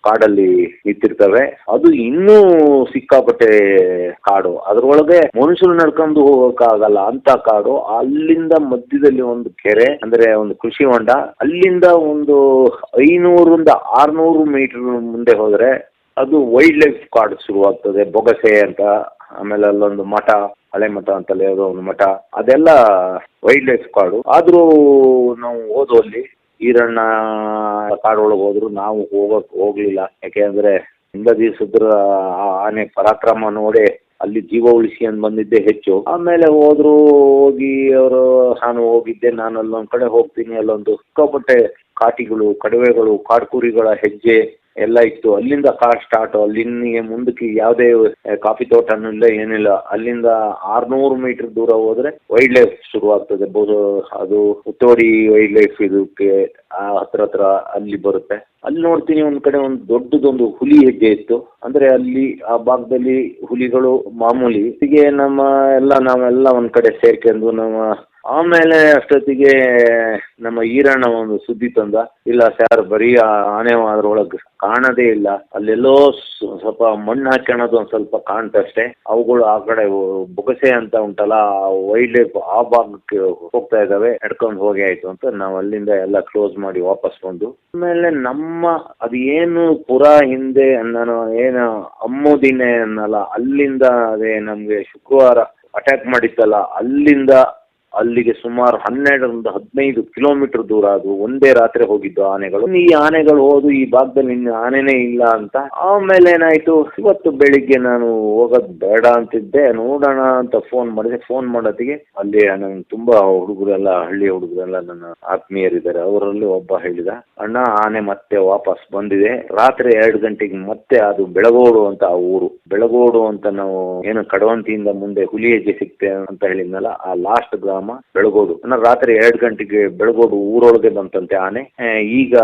ಕಾಡಲ್ಲಿ ನಿಂತಿರ್ತವೆ. ಅದು ಇನ್ನೂ ಸಿಕ್ಕಾಪಟ್ಟೆ ಕಾಡು. ಅದ್ರೊಳಗೆ ಮನುಷ್ಯರು ನಡ್ಕೊಂಡು ಹೋಗಕ್ಕಾಗಲ್ಲ ಅಂತ ಕಾಡು. ಅಲ್ಲಿಂದ ಮಧ್ಯದಲ್ಲಿ ಒಂದು ಕೆರೆ, ಅಂದ್ರೆ ಒಂದು ಕೃಷಿ ಹೊಂಡ. ಅಲ್ಲಿಂದ ಒಂದು 500-600 ಮೀಟರ್ ಮುಂದೆ ಹೋದ್ರೆ ಅದು ವೈಲ್ಡ್ ಲೈಫ್ ಕಾಡು ಶುರುವಾಗ್ತದೆ. ಬೊಗಸೆ ಅಂತ, ಆಮೇಲೆ ಅಲ್ಲೊಂದು ಮಠ, ಹಳೆ ಮಠ ಅಂತಲೇ ಯಾವುದೋ ಒಂದು ಮಠ, ಅದೆಲ್ಲ ವೈಲ್ಡ್ ಲೈಫ್ ಕಾಡು. ಆದ್ರೂ ನಾವು ಹೋದ್ವಲ್ಲಿ ಈರಣ್ಣ ಕಾಡೊಳಗೆ ಹೋದ್ರು, ನಾವು ಹೋಗ್ಲಿಲ್ಲ. ಯಾಕೆಂದ್ರೆ ಹಿಂದ ದಿವಸದ್ರ ಆ ಆನೆ ಪರಾಕ್ರಮ ನೋಡಿ ಅಲ್ಲಿ ಜೀವ ಉಳಿಸಿ ಅಂತ ಬಂದಿದ್ದೆ ಹೆಚ್ಚು. ಆಮೇಲೆ ಹೋಗಿ ನಾನು ಹೋಗಿದ್ದೆ, ನಾನು ಅಲ್ಲೊಂದ್ ಕಡೆ ಹೋಗ್ತೀನಿ, ಅಲ್ಲೊಂದು ಸಿಕ್ಕಾಪಟ್ಟೆ ಕಾಟಿಗಳು, ಕಡವೆಗಳು, ಕಾಡ್ಕುರಿಗಳ ಹೆಜ್ಜೆ ಎಲ್ಲ ಇತ್ತು. ಅಲ್ಲಿಂದ ಕಾಡ್ ಸ್ಟಾರ್ಟ್. ಅಲ್ಲಿಂದ ಮುಂದಕ್ಕೆ ಯಾವುದೇ ಕಾಫಿ ತೋಟನೂ ಇಲ್ಲ, ಏನಿಲ್ಲ. ಅಲ್ಲಿಂದ 600 ಮೀಟರ್ ದೂರ ಹೋದ್ರೆ ವೈಲ್ಡ್ ಲೈಫ್ ಶುರುವಾಗ್ತದೆ. ಅದು ಹುತ್ತೋಡಿ ವೈಲ್ಡ್ ಲೈಫ್ ಇದಕ್ಕೆ ಹತ್ರ ಅಲ್ಲಿ ಬರುತ್ತೆ. ಅಲ್ಲಿ ನೋಡ್ತೀನಿ, ಒಂದ್ ಕಡೆ ಒಂದು ದೊಡ್ಡದೊಂದು ಹುಲಿ ಹೆಜ್ಜೆ ಇತ್ತು. ಅಂದ್ರೆ ಅಲ್ಲಿ ಆ ಭಾಗದಲ್ಲಿ ಹುಲಿಗಳು ಮಾಮೂಲಿ. ಹೀಗೆ ನಾವೆಲ್ಲ ಒಂದ್ ಕಡೆ ಸೇರ್ಕೊಂಡು ಆಮೇಲೆ ಅಷ್ಟೊತ್ತಿಗೆ ನಮ್ಮ ಈರಣ್ಣ ಒಂದು ಸುದ್ದಿ ತಂದ, ಇಲ್ಲ ಸರ್ ಬರೀ ಆನೆ ಅದ್ರೊಳಗೆ ಕಾಣದೇ ಇಲ್ಲ, ಅಲ್ಲೆಲ್ಲೋ ಸ್ವಲ್ಪ ಮಣ್ಣು ಹಾಕ್ಯಣದು ಒಂದ್ ಸ್ವಲ್ಪ ಕಾಣ್ತಷ್ಟೇ. ಅವುಗಳು ಆ ಕಡೆ ಬೊಗಸೆ ಅಂತ ಉಂಟಲ್ಲ, ವೈಲ್ಡ್ ಲೈಫ್ ಆ ಭಾಗಕ್ಕೆ ಹೋಗ್ತಾ ಇದಾವೆ, ನಡ್ಕೊಂಡು ಹೋಗಿ ಆಯ್ತು ಅಂತ ನಾವು ಅಲ್ಲಿಂದ ಎಲ್ಲ ಕ್ಲೋಸ್ ಮಾಡಿ ವಾಪಸ್ ಬಂದು. ಆಮೇಲೆ ಅದು ಏನು ಪುರಾ ಹಿಂದೆ ನಾನು ಏನು ಅಮ್ಮೋದಿನೇ ಅನ್ನಲ್ಲ, ಅಲ್ಲಿಂದ ಅದೇ ನಮ್ಗೆ ಶುಕ್ರವಾರ ಅಟ್ಯಾಕ್ ಮಾಡಿತ್ತಲ್ಲ, ಅಲ್ಲಿಗೆ ಸುಮಾರು 12-15 ಕಿಲೋಮೀಟರ್ ದೂರ. ಅದು ಒಂದೇ ರಾತ್ರಿ ಹೋಗಿದ್ದು ಆನೆಗಳು. ಈ ಆನೆಗಳು ಹೋದು ಈ ಭಾಗದಲ್ಲಿ ಇನ್ನು ಆನೆನೇ ಇಲ್ಲ ಅಂತ. ಆಮೇಲೆ ಏನಾಯ್ತು, ಇವತ್ತು ಬೆಳಿಗ್ಗೆ ನಾನು ಹೋಗೋದ್ ಬೇಡ ಅಂತಿದ್ದೆ, ನೋಡೋಣ ಅಂತ ಫೋನ್ ಮಾಡಿದೆ. ಫೋನ್ ಮಾಡೋದಿಗೆ ಅಲ್ಲಿ ನಂಗೆ ತುಂಬಾ ಹುಡುಗರೆಲ್ಲ, ಹಳ್ಳಿ ಹುಡುಗರೆಲ್ಲ ನನ್ನ ಆತ್ಮೀಯರಿದ್ದಾರೆ. ಅವರಲ್ಲಿ ಒಬ್ಬ ಹೇಳಿದ, ಅಣ್ಣ ಆನೆ ಮತ್ತೆ ವಾಪಸ್ ಬಂದಿದೆ. ರಾತ್ರಿ 2 ಗಂಟೆಗೆ ಮತ್ತೆ ಅದು ಬೆಳಗೋಡು ಅಂತ ಆ ಊರು, ಬೆಳಗೋಡು ಅಂತ ನಾವು ಏನು ಕಡವಂತಿಯಿಂದ ಮುಂದೆ ಹುಲಿ ಹೆಜ್ಜೆ ಸಿಕ್ತೆ ಅಂತ ಹೇಳಿದ್ನಲ್ಲ, ಆ ಲಾಸ್ಟ್ ಗ್ರಾಮ ಬೆಳಗೋಡು. ರಾತ್ರಿ 2 ಗಂಟೆಗೆ ಬೆಳಗೋಡು ಊರೊಳಗೆ ಬಂತಂತೆ ಆನೆ. ಈಗ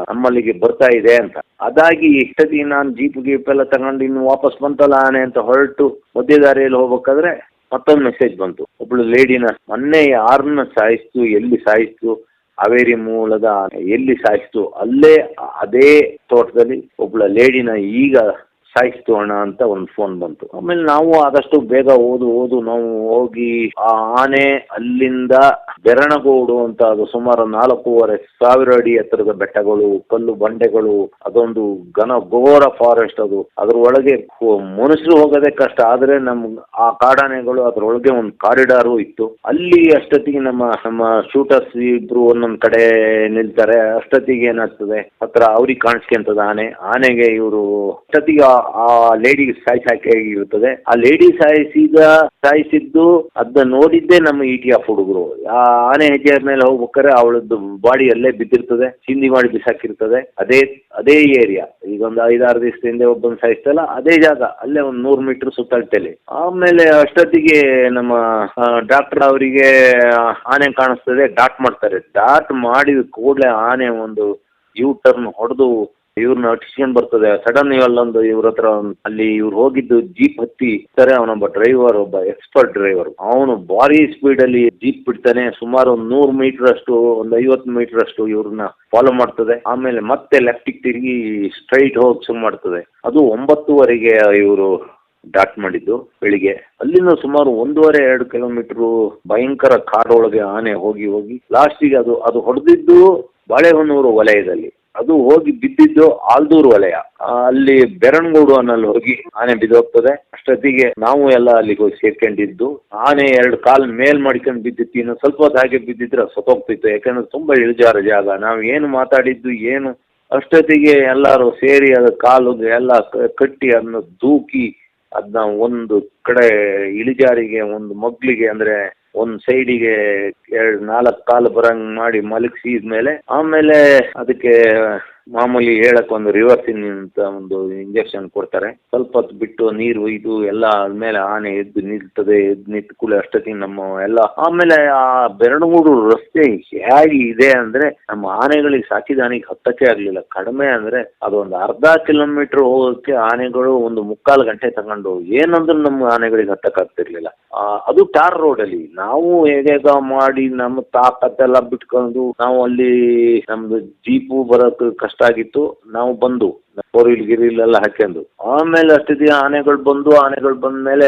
ನಮ್ಮಲ್ಲಿಗೆ ಬರ್ತಾ ಇದೆ ಅಂತ. ಅದಾಗಿ ಇಷ್ಟದಿ ನಾನು ಜೀಪ್ ಎಲ್ಲ ತಗೊಂಡು ಇನ್ನು ವಾಪಸ್ ಬಂತಲ್ಲ ಆನೆ ಅಂತ ಹೊರಟು ಮಧ್ಯ ದಾರಿಯಲ್ಲಿ ಹೋಗ್ಬೇಕಾದ್ರೆ ಮತ್ತೊಂದು ಮೆಸೇಜ್ ಬಂತು. ಒಬ್ಳು ಲೇಡಿನ ಮೊನ್ನೆ ಯಾರನ್ನ ಸಾಯಿಸ್ತು, ಎಲ್ಲಿ ಸಾಯಿಸ್ತು, ಹಾವೇರಿ ಮೂಲದ ಎಲ್ಲಿ ಸಾಯಿಸ್ತು, ಅಲ್ಲೇ ಅದೇ ತೋಟದಲ್ಲಿ ಒಬ್ಳ ಲೇಡಿನ ಈಗ ಸಾಯಿಸ್ತು ಅಣ್ಣ ಅಂತ ಒಂದು ಫೋನ್ ಬಂತು. ಆಮೇಲೆ ನಾವು ಆದಷ್ಟು ಬೇಗ ಓದು ನಾವು ಹೋಗಿ ಆ ಆನೆ ಅಲ್ಲಿಂದ ಬೆರಣಗೋಡು ಅಂತ, ಅದು ಸುಮಾರು 4,500 ಅಡಿ ಎತ್ತರದ ಬೆಟ್ಟಗಳು, ಕಲ್ಲು ಬಂಡೆಗಳು, ಅದೊಂದು ಘೋರ ಫಾರೆಸ್ಟ್. ಅದ್ರ ಒಳಗೆ ಮನುಷ್ಯರು ಹೋಗೋದೇ ಕಷ್ಟ. ಆದ್ರೆ ಆ ಕಾಡಾನೆಗಳು ಅದ್ರೊಳಗೆ ಒಂದು ಕಾರಿಡಾರು ಇತ್ತು. ಅಲ್ಲಿ ಅಷ್ಟೊತ್ತಿಗೆ ನಮ್ಮ ಶೂಟರ್ಸ್ ಇಬ್ರು ಒಂದೊಂದ್ ಕಡೆ ನಿಲ್ತಾರೆ. ಅಷ್ಟೊತ್ತಿಗೆ ಏನಾಗ್ತದೆ, ಹತ್ರ ಅವ್ರಿಗೆ ಕಾಣಿಸ್ಕೊಂತದ ಆನೆಗೆ ಇವರು ಅಷ್ಟೊತ್ತಿಗೆ ಆ ಲೇಡಿ ಸಾಯಿಸಾಕಿರ್ತದೆ. ಆ ಲೇಡಿ ಸಾಯಿಸಿದ್ದು ಅದನ್ನ ನೋಡಿದ್ದೇ ನಮ್ಮ ETF ಹುಡುಗರು. ಆ ಆನೆ ಹೆಜ್ಜೆ ಮೇಲೆ ಹೋಗ್ಬೇಕಾದ್ರೆ ಅವಳದ್ದು ಬಾಡಿ ಅಲ್ಲೇ ಬಿದ್ದಿರ್ತದೆ, ಚಿಂದಿ ಮಾಡಿ ಬಿಸಾಕಿರ್ತದೆ. ಅದೇ ಏರಿಯಾ. ಈಗ ಒಂದು 5-6 ದಿವಸದಿಂದ ಒಬ್ಬನ ಸಾಯಿಸ್ತಲ್ಲ, ಅದೇ ಜಾಗ, ಅಲ್ಲೇ ಒಂದು 100 ಮೀಟರ್ ಸುತ್ತಳತೆಲಿ. ಆಮೇಲೆ ಅಷ್ಟೊತ್ತಿಗೆ ನಮ್ಮ ಡಾಕ್ಟರ್ ಅವರಿಗೆ ಆನೆ ಕಾಣಿಸ್ತದೆ, ಡಾಟ್ ಮಾಡ್ತಾರೆ. ಡಾಟ್ ಮಾಡಿದ ಕೂಡಲೇ ಆನೆ ಒಂದು U-ಟರ್ನ್ ಹೊಡೆದು ಇವ್ರನ್ನ ಅಟಿಸ್ಕೊಂಡ್ ಬರ್ತದೆ. ಸಡನ್ ಅಲ್ಲೊಂದು ಇವ್ರ ಹತ್ರ ಅಲ್ಲಿ ಇವ್ರು ಹೋಗಿದ್ದು ಜೀಪ್ ಹತ್ತಿ ಸರಿ, ಅವನೊಬ್ಬ ಡ್ರೈವರ್, ಒಬ್ಬ ಎಕ್ಸ್ಪರ್ಟ್ ಡ್ರೈವರ್, ಅವನು ಭಾರಿ ಸ್ಪೀಡ್ ಅಲ್ಲಿ ಜೀಪ್ ಬಿಡ್ತಾನೆ. ಸುಮಾರು 100 ಮೀಟರ್ ಅಷ್ಟು, ಒಂದು 50 ಮೀಟರ್ ಅಷ್ಟು ಇವ್ರನ್ನ ಫಾಲೋ ಮಾಡ್ತದೆ. ಆಮೇಲೆ ಮತ್ತೆ ಲೆಫ್ಟಿಗೆ ತಿರುಗಿ ಸ್ಟ್ರೈಟ್ ಹೋಗಿ ಶುರು ಮಾಡ್ತದೆ. ಅದು 9:30ಗೆ ಇವರು ಡಾಟ್ ಮಾಡಿದ್ದು ಬೆಳಿಗ್ಗೆ. ಅಲ್ಲಿಂದ ಸುಮಾರು 1.5-2 ಕಿಲೋಮೀಟರ್ ಭಯಂಕರ ಕಾಡೊಳಗೆ ಆನೆ ಹೋಗಿ ಲಾಸ್ಟಿಗೆ ಅದು ಹೊಡೆದಿದ್ದು ಬಾಳೆಹೊನ್ನೂರು ವಲಯದಲ್ಲಿ. ಅದು ಹೋಗಿ ಬಿದ್ದಿದ್ದು ಆಲ್ದೂರು ವಲಯ. ಅಲ್ಲಿ ಬೆರಣಗೋಡು ಅನ್ನಲ್ಲಿ ಹೋಗಿ ಆನೆ ಬಿದ್ದೋಗ್ತದೆ. ಅಷ್ಟೊತ್ತಿಗೆ ನಾವು ಎಲ್ಲ ಅಲ್ಲಿಗೆ ಹೋಗಿ ಸೇರ್ಕೊಂಡಿದ್ದು. ಆನೆ 2 ಕಾಲು ಮೇಲ್ ಮಾಡ್ಕೊಂಡು ಬಿದ್ದಿತ್ತು. ಇನ್ನು ಸ್ವಲ್ಪ ಹೊತ್ತು ಹಾಗೆ ಬಿದ್ದಿದ್ರೆ ಸತ್ತೋಗ್ತಿತ್ತು, ಯಾಕಂದ್ರೆ ತುಂಬಾ ಇಳಿಜಾರ ಜಾಗ. ನಾವು ಏನು ಮಾತಾಡಿದ್ದು ಏನು, ಅಷ್ಟೊತ್ತಿಗೆ ಎಲ್ಲರೂ ಸೇರಿ ಅದ ಕಾಲು ಎಲ್ಲ ಕಟ್ಟಿ ಅದನ್ನ ದೂಕಿ ಅದನ್ನ ಒಂದು ಕಡೆ ಇಳಿಜಾರಿಗೆ, ಒಂದು ಮಗ್ಲಿಗೆ ಅಂದ್ರೆ ಒಂದು ಸೈಡಿಗೆ 4 ಕಾಲು ಬರಂಗ್ ಮಾಡಿ ಮಲಗಿಸಿದ್ಮೇಲೆ ಆಮೇಲೆ ಅದಕ್ಕೆ ಮಾಮೂಲಿ ಹೇಳಕ್ ಒಂದು ರಿವರ್ಸಿನ್ ಅಂತ ಒಂದು ಇಂಜೆಕ್ಷನ್ ಕೊಡ್ತಾರೆ. ಸ್ವಲ್ಪ ಹೊತ್ತು ಬಿಟ್ಟು ನೀರು ಇದು ಎಲ್ಲ ಆದ್ಮೇಲೆ ಆನೆ ಎದ್ದು ನಿಲ್ತದೆ. ನಿಂತ ಕೂಡಲೇ ಅಷ್ಟೊತ್ತಿಗೆ ನಮ್ಮ ಎಲ್ಲ ಆಮೇಲೆ ಆ ಬೆರಣಗೂಡು ರಸ್ತೆ ಹೇಗೆ ಇದೆ ಅಂದ್ರೆ, ನಮ್ಮ ಆನೆಗಳಿಗೆ ಸಾಕಿದ ಆನೆಗೆ ಹತ್ತಕ್ಕೆ ಆಗ್ಲಿಲ್ಲ. ಕಡಿಮೆ ಅಂದ್ರೆ ಅದೊಂದು ಅರ್ಧ ಕಿಲೋಮೀಟರ್ ಹೋಗೋಕ್ಕೆ ಆನೆಗಳು ಒಂದು 3/4 ಗಂಟೆ ತಗೊಂಡು, ಏನಂದ್ರೆ ನಮ್ಮ ಆನೆಗಳಿಗೆ ಹತ್ತಕ್ಕೆ ಆಗ್ತಿರ್ಲಿಲ್ಲ. ಅದು ಟಾರ್ ರೋಡ್ ಅಲ್ಲಿ ನಾವು ಹೇಗ ಮಾಡಿ ನಮ್ಮ ತಾಕತ್ತೆಲ್ಲ ಬಿಟ್ಕೊಂಡು ನಾವು ಅಲ್ಲಿ ನಮ್ದು ಜೀಪು ಬರೋಕ್ ಕಷ್ಟ ಆಗಿತ್ತು. ನಾವು ಬಂದು 4 ವೀಲ್ ಎಲ್ಲ ಹಾಕ್ಯಂಡು ಆಮೇಲೆ ಅಷ್ಟೊತ್ತಿಗೆ ಆನೆಗಳು ಬಂದ್ಮೇಲೆ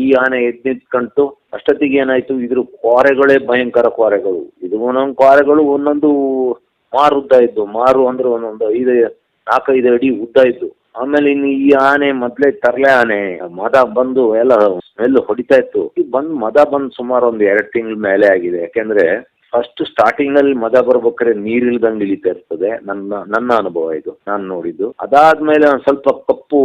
ಈ ಆನೆ ಎದ್ದು ನಿಂತ್ಕೊಂತು. ಅಷ್ಟೊತ್ತಿಗೆ ಏನಾಯ್ತು, ಇದ್ರ ಕ್ವಾರೆಗಳೇ ಭಯಂಕರ ಕ್ವಾರೆಗಳು. ಇದು ಒಂದೊಂದು ಕ್ವಾರೆಗಳು ಒಂದೊಂದು ಮಾರು ಉದ್ದ ಇದ್ದು, ಮಾರು ಅಂದ್ರೆ ಒಂದೊಂದು 4-5 ಅಡಿ ಉದ್ದ ಇದ್ದು. ಆಮೇಲೆ ಇನ್ನು ಈ ಆನೆ ಮೊದ್ಲೇ ತರ್ಲೆ ಆನೆ, ಮದ ಬಂದು ಎಲ್ಲ ಸ್ಮೆಲ್ ಹೊಡಿತಾ ಇತ್ತು. ಮದ ಬಂದು ಸುಮಾರು ಒಂದು 2 ತಿಂಗಳ ಮೇಲೆ ಆಗಿದೆ. ಯಾಕೆಂದ್ರೆ ಫಸ್ಟ್ ಸ್ಟಾರ್ಟಿಂಗ್ ನಲ್ಲಿ ಮದ ಬರ್ಬೇಕಾದ್ರೆ ನೀರಿಲ್ದಂಗೆ ಇಳಿತಾ ಇರ್ತದೆ. ನನ್ನ ಅನುಭವ ಇದು, ನಾನು ನೋಡಿದ್ದು. ಅದಾದ್ಮೇಲೆ ಒಂದ್ ಸ್ವಲ್ಪ ಕಪ್ಪು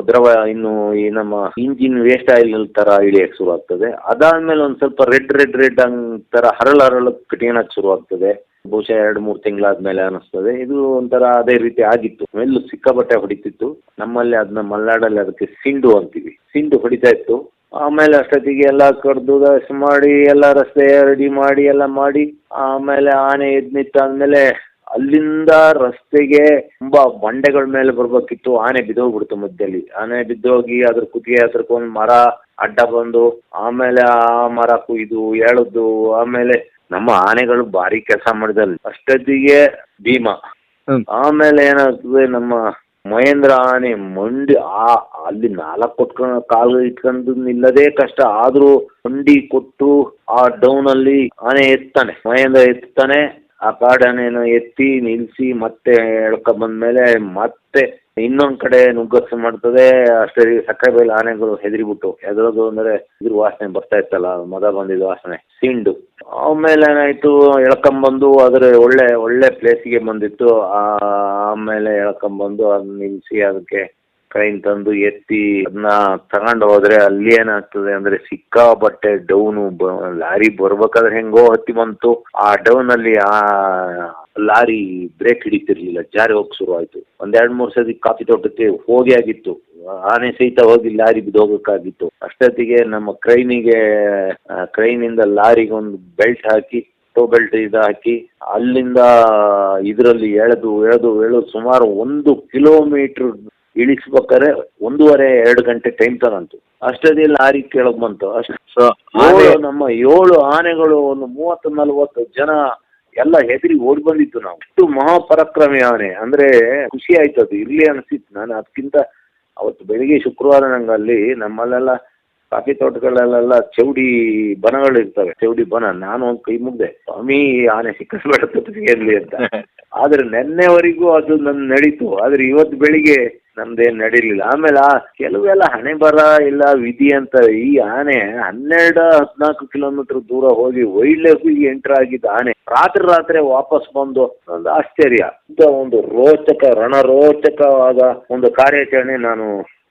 ದ್ರವ, ಇನ್ನು ಈ ನಮ್ಮ ಇಂಜಿನ್ ವೇಸ್ಟ್ ಆಯಿಲ್ ತರ ಇಳಿಯಕ್ ಶುರು ಆಗ್ತದೆ. ಅದಾದ್ಮೇಲೆ ಒಂದ್ ಸ್ವಲ್ಪ ರೆಡ್ ಹಂಗ್ ತರ ಹರಳು ಕಟಿಯಣಕ್ ಶುರು ಆಗ್ತದೆ. ಬಹುಶಃ 2-3 ತಿಂಗಳಾದ್ಮೇಲೆ ಅನಿಸ್ತದೆ. ಇದು ಒಂಥರ ಅದೇ ರೀತಿ ಆಗಿತ್ತು. ಸ್ಮೆಲ್ ಸಿಕ್ಕಾಬಟ್ಟೆ ಹೊಡಿತಿತ್ತು. ನಮ್ಮಲ್ಲಿ ಅದನ್ನ ಮಲೆನಾಡಲ್ಲಿ ಅದಕ್ಕೆ ಸಿಂಡು ಅಂತೀವಿ, ಸಿಂಡು ಹೊಡಿತಾ ಇತ್ತು. ಆಮೇಲೆ ಅಷ್ಟೊತ್ತಿಗೆ ಎಲ್ಲ ಕಡ್ದು ಮಾಡಿ ಎಲ್ಲ ರಸ್ತೆ ರೆಡಿ ಮಾಡಿ ಎಲ್ಲ ಮಾಡಿ ಆಮೇಲೆ ಆನೆ ಎದ್ದು ನಿಂತಾದ್ಮೇಲೆ ಅಲ್ಲಿಂದ ರಸ್ತೆಗೆ ತುಂಬಾ ಬಂಡೆಗಳ ಮೇಲೆ ಬರ್ಬೇಕಿತ್ತು. ಆನೆ ಬಿದ್ದೋಗ್ಬಿಡ್ತು ಮಧ್ಯದಲ್ಲಿ. ಆನೆ ಬಿದ್ದೋಗಿ ಅದ್ರ ಕುತ್ತಿಗೆ ಹತ್ರಕ್ಕೆ ಒಂದು ಮರ ಅಡ್ಡ ಬಂದು ಆಮೇಲೆ ಆ ಮರ ಕುಯ್ದು ಎಳೆದು ಆಮೇಲೆ ನಮ್ಮ ಆನೆಗಳು ಭಾರಿ ಕೆಲಸ ಮಾಡಿದಲ್ಲಿ. ಅಷ್ಟೊತ್ತಿಗೆ ಭೀಮಾ, ಆಮೇಲೆ ಏನಾಗ್ತದೆ, ನಮ್ಮ ಮಹೇಂದ್ರ ಆನೆ ಮಂಡಿ ಅಲ್ಲಿ 4 ಕಾಲು ಇಟ್ಕೊಂಡು ನಿಲ್ಲದೇ ಕಷ್ಟ. ಆದ್ರೂ ಮಂಡಿ ಕೊಟ್ಟು ಆ ಡೌನ್ ಅಲ್ಲಿ ಆನೆ ಎತ್ತಾನೆ, ಮಹೇಂದ್ರ ಎತ್ತಾನೆ. ಆ ಕಾಡಾನೆನ ಎತ್ತಿ ನಿಲ್ಸಿ ಮತ್ತೆ ಎಳ್ಕ ಬಂದ್ಮೇಲೆ ಮತ್ತೆ ಇನ್ನೊಂದ್ ಕಡೆ ನುಗ್ಗಸ್ ಮಾಡ್ತದೆ. ಅಷ್ಟೇ ಸಕ್ಕರೆ ಬೈಲ್ ಆನೆಗಳು ಹೆದರಿಬಿಟ್ಟು ಎದ್ರೋದು ಅಂದ್ರೆ ಇದ್ರ ವಾಸನೆ ಬರ್ತಾ ಇತ್ತಲ್ಲ, ಮದ ಬಂದಿದ್ದು ವಾಸನೆ, ಸಿಂಡು. ಆಮೇಲೆ ಏನಾಯ್ತು, ಎಳ್ಕೊಂಬಂದು ಅದ್ರ ಒಳ್ಳೆ ಪ್ಲೇಸಿಗೆ ಬಂದಿತ್ತು. ಆಮೇಲೆ ಎಳ್ಕೊಂಬಂದು ಅದನ್ನ ನಿಲ್ಸಿ ಅದಕ್ಕೆ ಕ್ರೈನ್ ತಂದು ಎತ್ತಿ ಅದನ್ನ ತಗೊಂಡು ಹೋದ್ರೆ ಅಲ್ಲಿ ಏನಾಗ್ತದೆ ಅಂದ್ರೆ ಸಿಕ್ಕಾಬಟ್ಟೆ ಡೌನು. ಲಾರಿ ಬರ್ಬೇಕಾದ್ರೆ ಹೆಂಗೋ ಹತ್ತಿ ಬಂತು. ಆ ಡೌನ್ ಅಲ್ಲಿ ಆ ಲಾರಿ ಬ್ರೇಕ್ ಹಿಡಿತಿರ್ಲಿಲ್ಲ, ಜಾರಿ ಹೋಗಿ ಶುರು ಆಯ್ತು. 1-2-3 ಸತಿ ಕಾಫಿ ತೋಟಕ್ಕೆ ಹೋಗಿ ಆಗಿತ್ತು. ಆನೆ ಸಹಿತ ಹೋಗಿ ಲಾರಿ ಬಿದ್ದೋಗಕ್ಕಾಗಿತ್ತು. ಅಷ್ಟೊತ್ತಿಗೆ ನಮ್ಮ ಕ್ರೈನಿಂದ ಲಾರಿಗೆ ಒಂದು ಬೆಲ್ಟ್ ಹಾಕಿ, ಟೋ ಬೆಲ್ಟ್ ಹಾಕಿ ಅಲ್ಲಿಂದ ಇದರಲ್ಲಿ ಎಳೆದು ಸುಮಾರು 1 ಕಿಲೋಮೀಟರ್ ಇಳಿಸ್ಬೇಕಾದ್ರೆ 1.5-2 ಗಂಟೆ ಟೈಮ್ ತಗಂತು. ಅಷ್ಟೊತ್ತಿಗೆ ಲಾರಿ ಕೆಳಗ್ ಬಂತು. ನಮ್ಮ 7 ಆನೆಗಳು, ಒಂದು 30-40 ಜನ ಎಲ್ಲ ಹೆದರಿ ಓಡಿ ಬಂದಿತ್ತು. ನಾವು ಇಷ್ಟು ಮಹಾಪರಾಕ್ರಮಿ ಆನೆ ಅಂದ್ರೆ ಖುಷಿ ಆಯ್ತು. ಅದು ಇರ್ಲಿ ಅನ್ಸಿತ್ತು. ನಾನು ಅದಕ್ಕಿಂತ ಅವತ್ತು ಬೆಳಿಗ್ಗೆ ಶುಕ್ರವಾರ ನಂಗೆ ಅಲ್ಲಿ ನಮ್ಮಲ್ಲೆಲ್ಲ ಕಾಫಿ ತೋಟಗಳಲ್ಲೆಲ್ಲ ಚೌಡಿ ಬನಗಳು ಇರ್ತವೆ, ಚೌಡಿ ಬನ. ನಾನು ಒಂದು ಕೈ ಮುಗ್ದೆ, ಸ್ವಾಮಿ ಆನೆ ಸಿಕ್ಕಬೇಡ ತಪ್ಪಿಸ್ಲಿ ಅಂತ. ಆದ್ರೆ ನೆನ್ನೆವರೆಗೂ ಅದು ನನ್ ನಡೀತು, ಆದ್ರೆ ಇವತ್ತು ಬೆಳಿಗ್ಗೆ ನಮ್ದೇನ್ ನಡೀಲಿಲ್ಲ. ಆಮೇಲೆ ಕೆಲವೆಲ್ಲ ಹಣೆ ಬರ ಇಲ್ಲ ವಿಧಿ ಅಂತ ಈ ಆನೆ 12-14 ಕಿಲೋಮೀಟರ್ ದೂರ ಹೋಗಿ ವೈಲ್ಡ್ ಲೈಫ್ ಎಂಟರ್ ಆಗಿದ್ದ ಆನೆ ರಾತ್ರಿ ವಾಪಸ್ ಬಂದು ಒಂದು ಆಶ್ಚರ್ಯ. ಒಂದು ರಣರೋಚಕವಾದ ಒಂದು ಕಾರ್ಯಾಚರಣೆ ನಾನು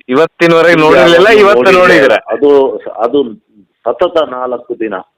ಇವತ್ತಿನವರೆಗೆ ನೋಡಿರ್ಲಿಲ್ಲ, ಇವತ್ತು ನೋಡಿದ್ರೆ ಅದು ಸತತ 4 ದಿನ